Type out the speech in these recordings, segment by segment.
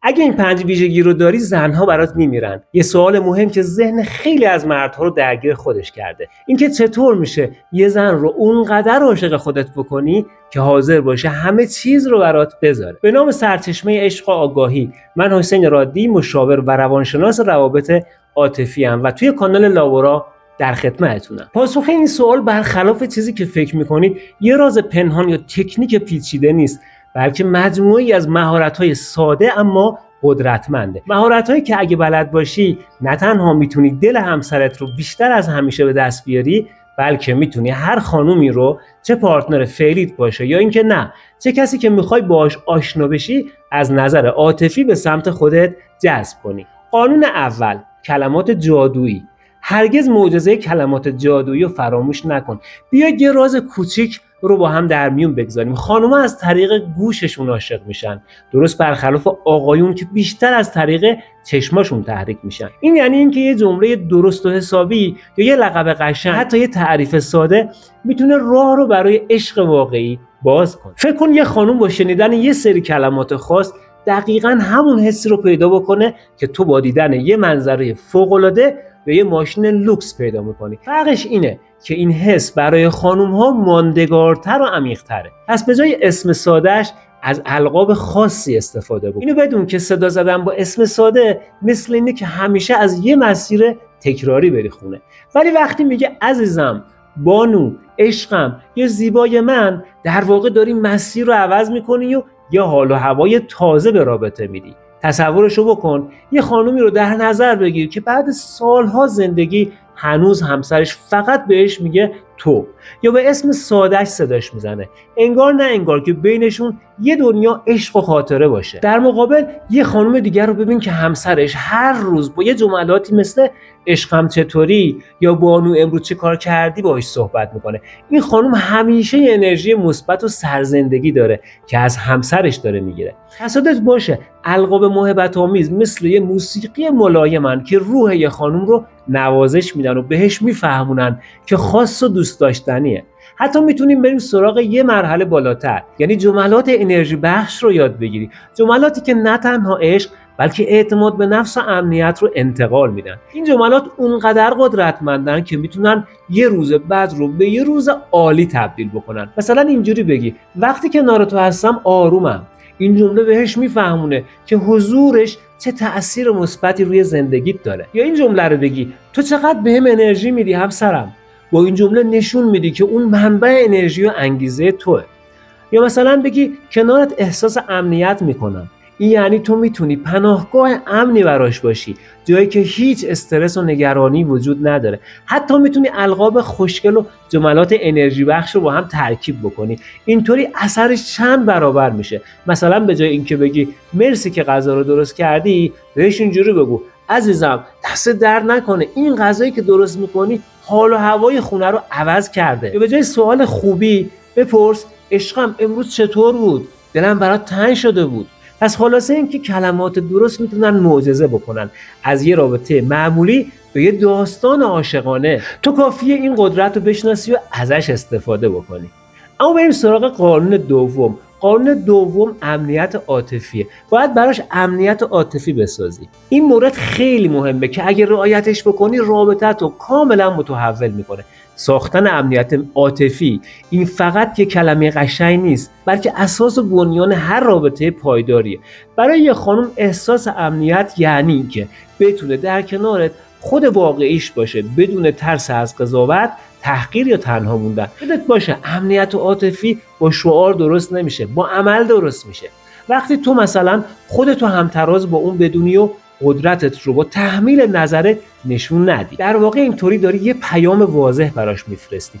اگه این 5 ویژگی رو داری زنها برات میمیرن. یه سوال مهم که ذهن خیلی از مردها رو درگیر خودش کرده، اینکه چطور میشه یه زن رو اونقدر عاشق خودت بکنی که حاضر باشه همه چیز رو برات بذاره. به نام سرچشمه عشق و آگاهی، من حسین رادی، مشاور و روانشناس روابط عاطفی ام و توی کانال لاورا در خدمتتونم. پاسخ این سوال برخلاف چیزی که فکر میکنید یه راز پنهان یا تکنیک پیچیده نیست، بلکه مجموعه‌ای از مهارت‌های ساده اما قدرتمنده. مهارت‌هایی که اگه بلد باشی نه تنها میتونی دل همسرت رو بیشتر از همیشه به دست بیاری، بلکه میتونی هر خانومی رو، چه پارتنر فعلیت باشه یا اینکه نه، چه کسی که میخوای باهاش آشنا بشی، از نظر عاطفی به سمت خودت جذب کنی. قانون اول، کلمات جادویی. هرگز معجزه کلمات جادویی رو فراموش نکن. بیا یه راز کوچیک رو با هم در میون بگذاریم. خانوما از طریق گوششون عاشق میشن، درست برخلاف آقایون که بیشتر از طریق چشماشون تحریک میشن. این یعنی اینکه یه جمله درست و حسابی یا یه لقب قشنگ، حتی یه تعریف ساده، میتونه راه رو برای عشق واقعی باز کنه. فکر کن یه خانوم با شنیدن یه سری کلمات خاص دقیقاً همون حسی رو پیدا بکنه که تو با دیدن یه منظره فوق‌العاده به یه ماشین لوکس پیدا میکنی. فرقش اینه که این حس برای خانوم ها ماندگارتر و عمیق‌تره. پس به جای اسم سادهش از القاب خاصی استفاده بکن. اینو بدون که صدا زدن با اسم ساده مثل اینه که همیشه از یه مسیر تکراری بری خونه. ولی وقتی میگه عزیزم، بانو، عشقم یا زیبای من، در واقع داری مسیر رو عوض میکنی و یه حال و هوای تازه به رابطه میدی. تصورشو بکن، یه خانومی رو در نظر بگیر که بعد سالها زندگی هنوز همسرش فقط بهش میگه تو، یا به اسم سادهش صداش میزنه، انگار نه انگار که بینشون یه دنیا عشق و خاطره باشه. در مقابل یه خانم دیگر رو ببین که همسرش هر روز با یه جملاتی مثل عشقم چطوری یا بانو امروز چه کار کردی باهاش صحبت میکنه. این خانم همیشه یه انرژی مثبت و سرزندگی داره که از همسرش داره میگیره. حسادت باشه، القاب محبت آمیز مثل یه موسیقی ملایمن که روح یه خانم رو نوازش میدن و بهش میفهمونن که خاص و دوست داشتنیه. حتی میتونیم بریم سراغ یه مرحله بالاتر، یعنی جملات انرژی بخش رو یاد بگیری. جملاتی که نه تنها عشق بلکه اعتماد به نفس و امنیت رو انتقال میدن. این جملات اونقدر قدرتمندن که میتونن یه روز بد رو به یه روز عالی تبدیل بکنن. مثلا اینجوری بگی وقتی کنار تو هستم آرومم. این جمله بهش میفهمونه که حضورش چه تأثیر مثبتی روی زندگیت داره. یا این جمله رو بگی تو چقدر بهم انرژی میدی همسرم. با این جمله نشون میدی که اون منبع انرژی و انگیزه توئه. یا مثلا بگی کنارت احساس امنیت میکنم. این یعنی تو میتونی پناهگاه امنی براش باشی، جایی که هیچ استرس و نگرانی وجود نداره. حتی میتونی القاب خوشگل و جملات انرژی بخش رو با هم ترکیب بکنی. اینطوری اثرش چند برابر میشه. مثلا به جای اینکه بگی مرسی که غذا رو درست کردی، بهش اینجوری بگو عزیزم دست درد نکنه، این غذایی که درست میکنی حال و هوای خونه رو عوض کرده. یا به جای سوال خوبی بپرس عشقم امروز چطور بود؟ دلم برات تنگ شده بود. پس خلاصه این که کلمات درست میتونن معجزه بکنن. از یه رابطه معمولی به یه داستان عاشقانه. تو کافیه این قدرت رو بشناسی و ازش استفاده بکنی. اما بریم سراغ قانون دوم. قانون دوم امنیت عاطفیه. باید براش امنیت عاطفی بسازی. این مورد خیلی مهمه که اگه رعایتش بکنی رابطت رو کاملا متحول میکنه. ساختن امنیت عاطفی این فقط یک کلمه قشنگ نیست، بلکه اساس و بنیان هر رابطه پایداریه. برای یه خانم احساس امنیت یعنی که بتونه در کنارت خود واقعیش باشه، بدون ترس از قضاوت، تحقیر یا تنها موندن. یادت باشه امنیت عاطفی با شعار درست نمیشه، با عمل درست میشه. وقتی تو مثلا خودتو همتراز با اون بدونی و قدرتت رو با تحمیل نظرت نشون ندی، در واقع اینطوری داری یه پیام واضح براش میفرستی.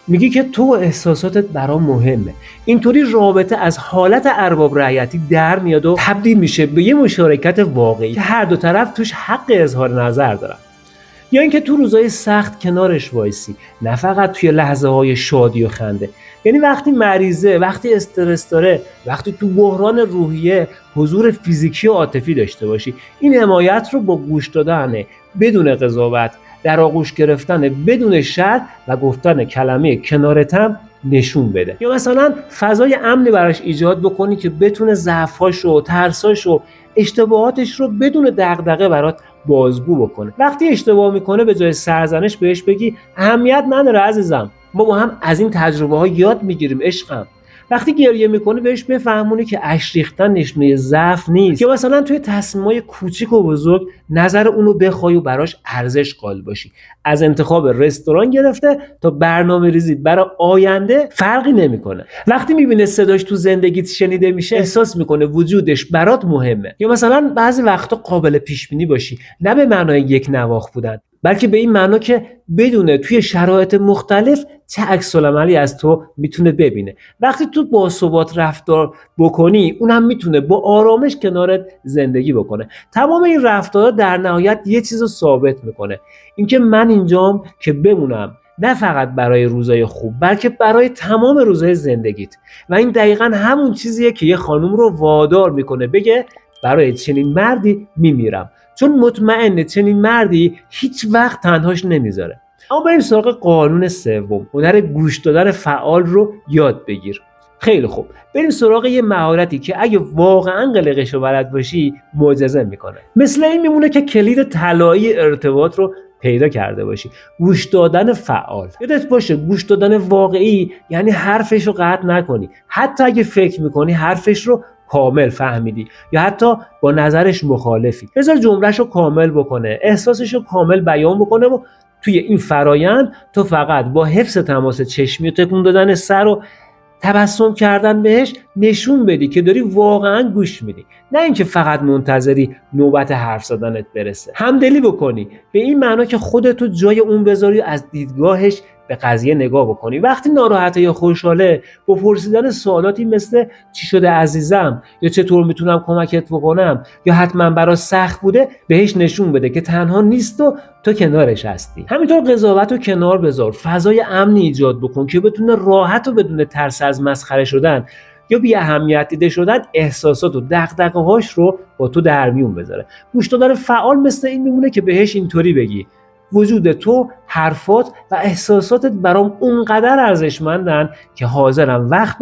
میگی که تو احساساتت برام مهمه. اینطوری رابطه از حالت ارباب رعیتی در میاد و تبدیل میشه به یه مشارکت واقعی که هر دو طرف توش حق اظهار نظر دارن. یا اینکه تو روزهای سخت کنارش وایسی، نه فقط توی لحظه های شادی و خنده. یعنی وقتی مریضه، وقتی استرس داره، وقتی تو بحران روحیه، حضور فیزیکی و عاطفی داشته باشی. این حمایت رو با گوش دادن بدون قضاوت، در آغوش گرفتن بدون شرط و گفتن کلمه کنارتم نشون بده. یا مثلا فضای امنی براش ایجاد بکنی که بتونه ضعف‌هاشو، ترساشو، اشتباهاتش رو بدون دغدغه برات بازگو بکنه. وقتی اشتباه میکنه به جای سرزنش بهش بگی اهمیت نداره عزیزم، ما با هم از این تجربه ها یاد میگیریم عشقم. وقتی گریه میکنه بهش بفهمونی که اشک ریختن نشونه ضعف نیست. یا مثلا توی تصمیمای کوچیک و بزرگ نظر اونو بخوای و براش ارزش قائل باشی. از انتخاب رستوران گرفته تا برنامه‌ریزی برای آینده فرقی نمیکنه. وقتی میبینه صداش تو زندگیت شنیده میشه احساس میکنه وجودش برات مهمه. یا مثلا بعضی وقتا قابل پیش بینی باشی، نه به معنای یک نواخت بودن، بلکه به این معنا که بدونه توی شرایط مختلف چه عکس‌العملی از تو میتونه ببینه. وقتی تو با ثبات رفتار بکنی اونم میتونه با آرامش کنارت زندگی بکنه. تمام این رفتارها در نهایت یه چیزو ثابت میکنه، اینکه من اینجام که بمونم، نه فقط برای روزای خوب بلکه برای تمام روزای زندگیت. و این دقیقاً همون چیزیه که یه خانم رو وادار میکنه بگه برای چنین مردی میمیرم، چون مطمئنه چنین مردی هیچ وقت تنهاش نمیذاره. اما بریم سراغ قانون سوم، هنر گوش دادن فعال رو یاد بگیر. خیلی خوب، بریم سراغ یه مهارتی که اگه واقعا قلقش رو بلد باشی معجزه میکنه. مثل این میمونه که کلید طلایی ارتباط رو پیدا کرده باشی. گوش دادن فعال. یادت باشه گوش دادن واقعی یعنی حرفش رو قطع نکنی، حتی اگه فکر میکنی حرفش رو کامل فهمیدی یا حتی با نظرش مخالفی. بذار جمله‌ش رو کامل بکنه، احساسش رو کامل بیان بکنه و توی این فرایند تو فقط با حفظ تماس چشمی و تکون دادن سر و تبسم کردن بهش نشون بدی که داری واقعا گوش میدی، نه اینکه فقط منتظری نوبت حرف زدنت برسه. همدلی بکنی به این معنا که خودتو جای اون بذاری، از دیدگاهش به قضیه نگاه بکنی. وقتی ناراحته یا خوشحاله با پرسیدن سوالاتی مثل چی شده عزیزم، یا چطور میتونم کمکت بکنم، یا حتما برات سخت بوده، بهش نشون بده که تنها نیست و تو کنارش هستی. همینطور قضاوت رو کنار بذار، فضای امنی ایجاد بکن که بتونه راحت و بدون ترس از مسخره شدن یا بی اهمیت دیده شدن احساسات و دغدغه‌هاش رو با تو در میون بذاره. گوش دادن فعال مثل این میمونه که بهش اینطوری بگی وجود تو، حرفات و احساساتت برام اونقدر ارزشمندن که حاضرم وقت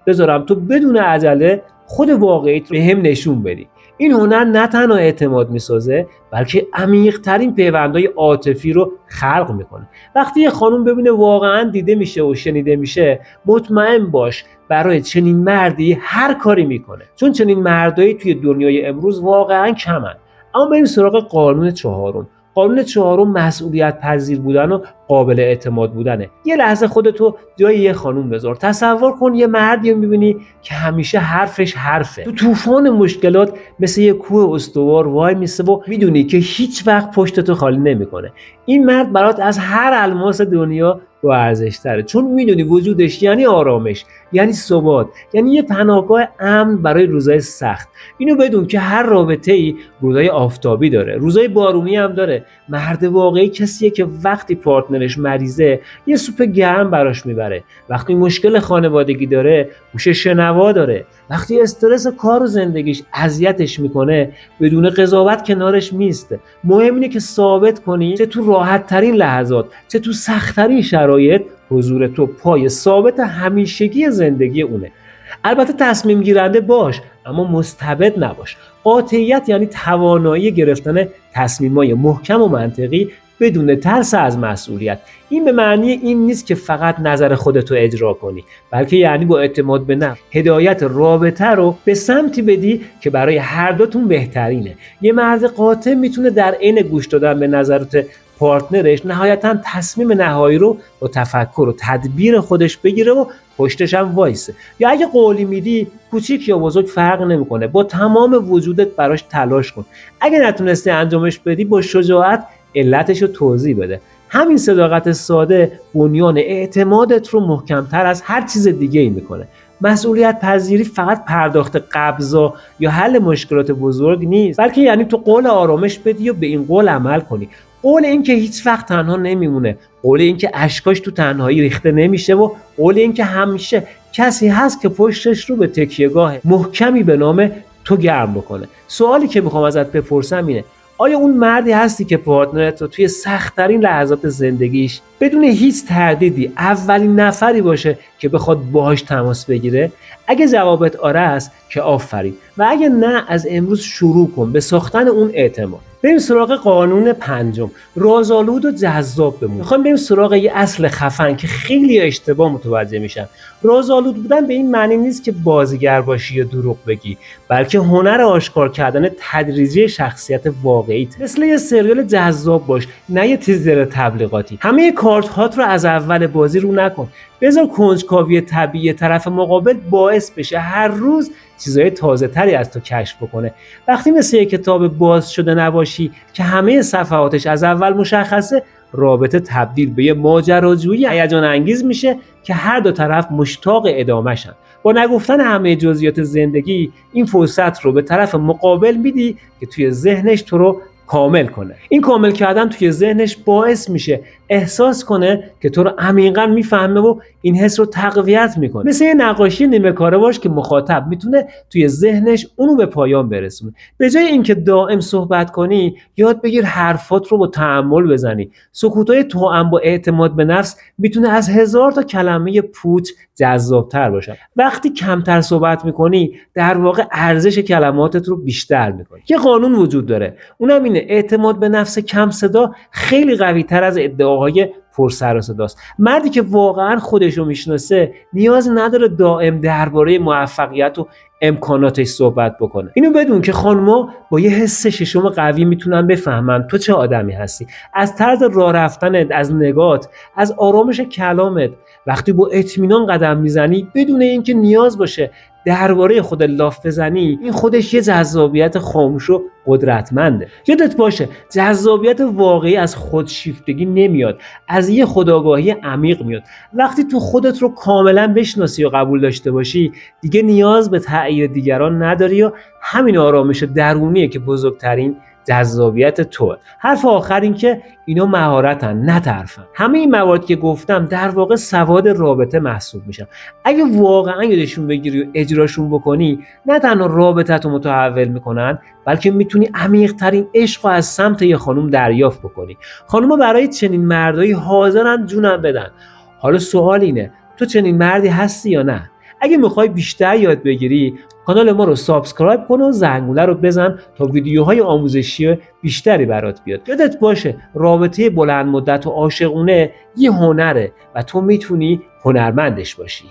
بذارم تو بدون عجله خود واقعیت رو به هم نشون بدی. این هنر نه تنها اعتماد میسازه بلکه عمیق‌ترین پیوندهای عاطفی رو خلق میکنه. وقتی یه خانم ببینه واقعا دیده میشه و شنیده میشه، مطمئن باش برای چنین مردی هر کاری میکنه، چون چنین مردایی توی دنیای امروز واقعا کمن. اما بریم سراغ قانون چهارم. قانون چهارم مسئولیت پذیر بودن و قابل اعتماد بودنه. یه لحظه خودتو جای یه خانوم بذار. تصور کن یه مردی رو میبینی که همیشه حرفش حرفه. تو طوفان مشکلات مثل یه کوه استوار وای میسه و میدونی که هیچ وقت پشتتو خالی نمیکنه. این مرد برات از هر الماس دنیا با ارزش تره، چون میدونی وجودش یعنی آرامش، یعنی ثبات، یعنی یه پناهگاه امن برای روزای سخت. اینو بدون که هر رابطه‌ای روزای آفتابی داره، روزای بارونی هم داره. مرد واقعی کسیه که وقتی پارتنرش مریضه یه سوپ گرم براش میبره، وقتی مشکل خانوادگی داره گوش شنوا داره، وقتی استرس کار و زندگیش اذیتش میکنه بدون قضاوت کنارش میسته. مهم اینه که ثابت کنی چه تو راحت ترین لحظات چه تو سخت ترین شرایط حضور تو پای ثابت همیشگی زندگی اونه. البته تصمیم گیرنده باش اما مستبد نباش. قاطعیت یعنی توانایی گرفتن تصمیمای محکم و منطقی بدون ترس از مسئولیت. این به معنی این نیست که فقط نظر خودتو اجرا کنی، بلکه یعنی با اعتماد به نفس هدایت رابطه رو به سمتی بدی که برای هر دوتون بهترینه. یه مرد قاطع میتونه در عین گوش دادن به نظرات پارتنرش نهایتاً تصمیم نهایی رو با تفکر و تدبیر خودش بگیره و پشتش هم وایسه. یا اگه قولی میدی کوچیک یا بزرگ فرق نمیکنه، با تمام وجودت براش تلاش کن. اگه نتونستی انجامش بدی با شجاعت علتش رو توضیح بده. همین صداقت ساده بنیان اعتمادت رو محکمتر از هر چیز دیگه ای میکنه. مسئولیت پذیری فقط پرداخت قبضا یا حل مشکلات بزرگ نیست، بلکه یعنی تو قول آرامش بدی و به این قول عمل کنی. قول این که هیچ وقت تنها نمیمونه، قول این که اشکاش تو تنهایی ریخته نمیشه و قول این که همیشه کسی هست که پشتش رو به تکیهگاه محکمی به نام تو گرم بکنه. سوالی که میخوام ازت بپرسم اینه: آیا اون مردی هستی که پارتنرت رو توی سخت‌ترین لحظات زندگیش بدون هیچ تردیدی اولین نفری باشه که بخواد باهاش تماس بگیره؟ اگه جوابت آره است که آفرین، و اگه نه از امروز شروع کن به ساختن اون اعتماد. بریم سراغ قانون پنجم، رازآلود و جذاب بمون. میخوایم بریم سراغ یه اصل خفن که خیلی اشتباه متوجه میشن. رازآلود بودن به این معنی نیست که بازیگر باشی یا دروغ بگی، بلکه هنر آشکار کردن تدریجی شخصیت واقعیت. مثل یه سریال جذاب باش، نه یه تیزر تبلیغاتی. همه کارت هات رو از اول بازی رو نکن. بذار کنجکاوی طبیعی طرف مقابل باعث بشه هر روز چیزای تازه تری از تو کشف بکنه. وقتی مثل یک کتاب باز شده نباشی که همه صفحاتش از اول مشخصه، رابطه تبدیل به یه ماجراجویی هیجان انگیز میشه که هر دو طرف مشتاق ادامه‌شن. با نگفتن همه جزئیات زندگی، این فرصت رو به طرف مقابل میدی که توی ذهنش تو رو کامل کنه. این کامل کردن توی ذهنش باعث میشه احساس کنه که تو رو عمیقاً میفهمه و این حس رو تقویت میکنه. مثل یه نقاشی نیمه کاره باش که مخاطب میتونه توی ذهنش اونو به پایان برسونه. به جای اینکه دائم صحبت کنی، یاد بگیر حرفات رو با تأمل بزنی. سکوتای توأم با اعتماد به نفس میتونه از 1000 تا کلمه پوچ جذاب‌تر باشه. وقتی کمتر صحبت میکنی، در واقع ارزش کلماتت رو بیشتر میکنی. یه قانون وجود داره، اونم اینه: اعتماد به نفس کم صدا خیلی قوی‌تر از ادعاهای پر سر و صداست. مردی که واقعا خودش رو میشناسه نیاز نداره دائم درباره موفقیت و امکاناتش صحبت بکنه. اینو بدون که خانم‌ها با یه حس ششم قوی میتونن بفهمن تو چه آدمی هستی، از طرز راه رفتنت، از نگات، از آرامش کلامت. وقتی با اطمینان قدم میزنی بدون اینکه نیاز باشه درباره خود لاف بزنی، این خودش یه جذابیت خاموش و قدرتمنده. یادت باشه جذابیت واقعی از خودشیفتگی نمیاد، از یه خودآگاهی عمیق میاد. وقتی تو خودت رو کاملا بشناسی و قبول داشته باشی، دیگه نیاز به تأیید دیگران نداری و همین آرامش درونیه که بزرگترین جذابیت توه. حرف آخر این که اینا مهارتن نه ترفن. همه این مواردی که گفتم در واقع سواد رابطه محسوب میشن. اگه واقعا یادشون بگیری و اجراشون بکنی، نه تنها رابطت رو متحول میکنن، بلکه میتونی عمیق‌ترین عشق رو از سمت یه خانم دریافت بکنی. خانم‌ها برای چنین مردایی حاضرن جونم بدن. حالا سوال اینه: تو چنین مردی هستی یا نه؟ اگه میخوای بیشتر یاد بگیری، کانال ما رو سابسکرایب کن و زنگوله رو بزن تا ویدیوهای آموزشی بیشتری برات بیاد. یادت باشه رابطه بلند مدت و عاشقونه یه هنره و تو میتونی هنرمندش باشی.